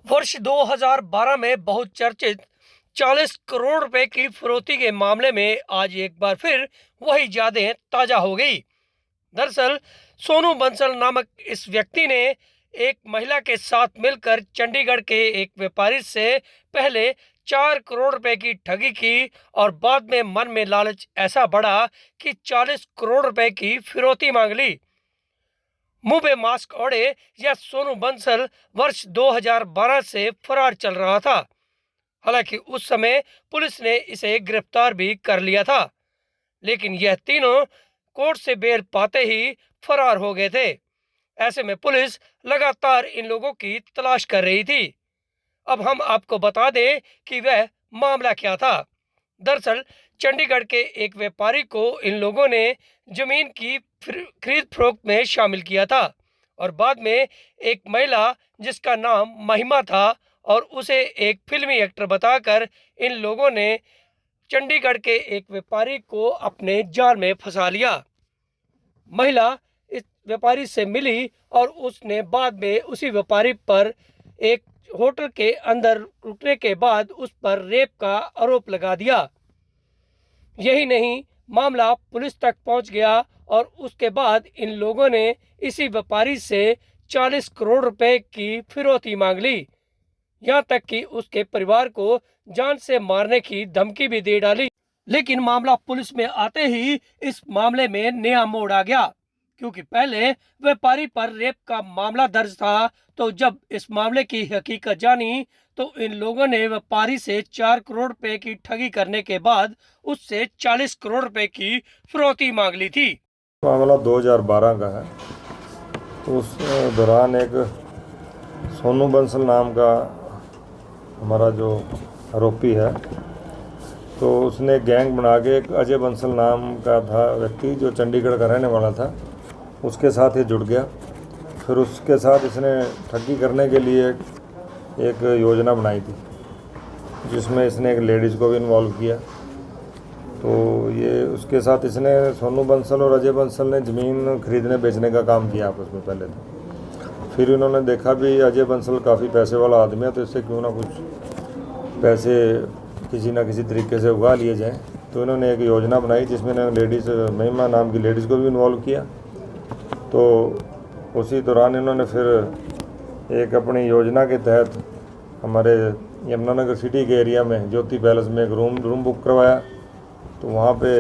वर्ष 2012 में बहुत चर्चित 40 करोड़ रुपए की फिरौती के मामले में आज एक बार फिर वही यादें ताजा हो गई। दरअसल सोनू बंसल नामक इस व्यक्ति ने एक महिला के साथ मिलकर चंडीगढ़ के एक व्यापारी से पहले 4 करोड़ रुपए की ठगी की और बाद में मन में लालच ऐसा बढ़ा कि 40 करोड़ रुपए की फिरौती मांग ली। मुंह पे मास्क ओढ़े यह सोनू बंसल वर्ष 2012 से फरार चल रहा था। हालांकि उस समय पुलिस ने इसे गिरफ्तार भी कर लिया था, लेकिन यह तीनों कोर्ट से बेल पाते ही फरार हो गए थे। ऐसे में पुलिस लगातार इन लोगों की तलाश कर रही थी। अब हम आपको बता दें कि वह मामला क्या था। दरअसल चंडीगढ़ के एक व्यापारी को इन लोगों ने जमीन की खरीद फरोख्त में शामिल किया था और बाद में एक महिला जिसका नाम महिमा था और उसे एक फिल्मी एक्टर बताकर इन लोगों ने चंडीगढ़ के एक व्यापारी को अपने जाल में फंसा लिया। महिला इस व्यापारी से मिली और उसने बाद में उसी व्यापारी पर एक होटल के अंदर रुकने के बाद उस पर रेप का आरोप लगा दिया। यही नहीं, मामला पुलिस तक पहुंच गया और उसके बाद इन लोगों ने इसी व्यापारी से 40 करोड़ रुपए की फिरौती मांग ली। यहां तक कि उसके परिवार को जान से मारने की धमकी भी दे डाली। लेकिन मामला पुलिस में आते ही इस मामले में नया मोड़ आ गया, क्योंकि पहले व्यापारी पर रेप का मामला दर्ज था। तो जब इस मामले की हकीकत जानी तो इन लोगों ने व्यापारी से 4 करोड़ रुपए की ठगी करने के बाद उससे 40 करोड़ रुपए की फिरौती मांग ली थी। मामला 2012 का है। तो उस दौरान एक सोनू बंसल नाम का हमारा जो आरोपी है, तो उसने गैंग बना के एक अजय बंसल नाम का था व्यक्ति जो चंडीगढ़ का रहने वाला था, उसके साथ ये जुड़ गया। फिर उसके साथ इसने ठगी करने के लिए एक योजना बनाई थी, जिसमें इसने एक लेडीज़ को भी इन्वॉल्व किया। तो ये उसके साथ इसने सोनू बंसल और अजय बंसल ने ज़मीन खरीदने बेचने का काम किया आपस में पहले तो। फिर इन्होंने देखा भी अजय बंसल काफ़ी पैसे वाला आदमी है, तो इससे क्यों ना कुछ पैसे किसी ना किसी तरीके से उगा लिए जाएं। तो इन्होंने एक योजना बनाई जिसमें लेडीज़ महिमा नाम की लेडीज़ को भी इन्वॉल्व किया। तो उसी दौरान इन्होंने फिर एक अपनी योजना के तहत हमारे यमुनानगर सिटी के एरिया में ज्योति पैलेस में एक रूम बुक करवाया। तो वहाँ पे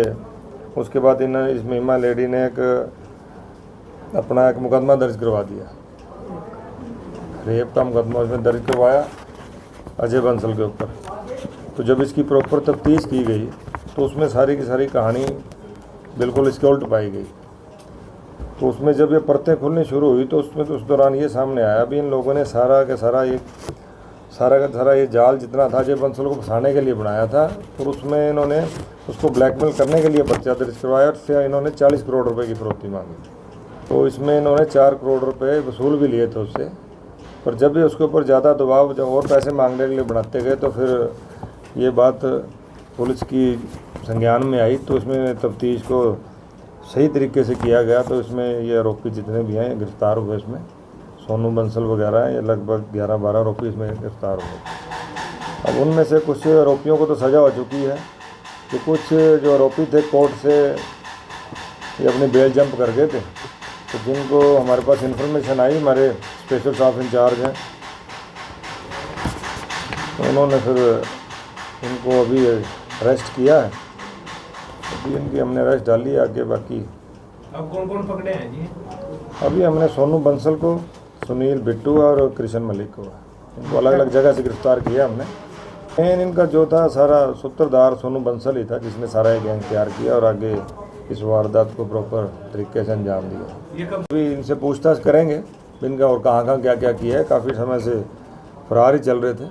उसके बाद इन्होंने इस महिमा लेडी ने एक अपना एक मुकदमा दर्ज करवा दिया, रेप का मुकदमा उसमें दर्ज करवाया अजय बंसल के ऊपर। तो जब इसकी प्रॉपर तफ्तीश की गई तो उसमें सारी की सारी कहानी बिल्कुल इसके उल्ट पाई गई। तो उसमें जब ये परतें खुलनी शुरू हुई तो उसमें तो उस दौरान ये सामने आया भी इन लोगों ने सारा का सारा ये जाल जितना था अजय बंसल को फंसाने के लिए बनाया था। और उसमें इन्होंने उसको ब्लैकमेल करने के लिए पर्चा दर्ज करवाया और से इन्होंने 40 करोड़ रुपए की फिरौती मांगी। तो इसमें इन्होंने 4 करोड़ रुपए वसूल भी लिए थे उससे। पर जब भी उसके ऊपर ज़्यादा दबाव जब और पैसे मांगने के लिए बढ़ाते गए तो फिर ये बात पुलिस की संज्ञान में आई। तो इसमें तफ्तीश को सही तरीके से किया गया। तो इसमें ये आरोपी जितने भी हैं गिरफ्तार हुए, इसमें सोनू बंसल वगैरह हैं, ये लगभग 11-12 आरोपी इसमें गिरफ्तार हुए। अब उनमें से कुछ आरोपियों को तो सज़ा हो चुकी है, कि कुछ जो आरोपी थे कोर्ट से ये अपनी बेल जंप कर गए थे। तो जिनको हमारे पास इन्फॉर्मेशन आई, हमारे स्पेशल स्टाफ इंचार्ज हैं, तो उन्होंने फिर इनको अभी अरेस्ट किया है। अभी इनकी हमने अरेस्ट डाली है। आगे बाकी अब कौन कौन पकड़े हैं जी? अभी हमने सोनू बंसल को, सुनील बिट्टू और कृष्ण मलिक को, इनको अलग अलग जगह से गिरफ्तार किया हमने। मेन इनका जो था सारा सूत्रधार सोनू बंसल ही था, जिसने सारा ये गैंग तैयार किया और आगे इस वारदात को प्रॉपर तरीके से अंजाम दिया। अभी इनसे पूछताछ करेंगे इनका और कहाँ क्या क्या किया है। काफ़ी समय से फरार ही चल रहे थे।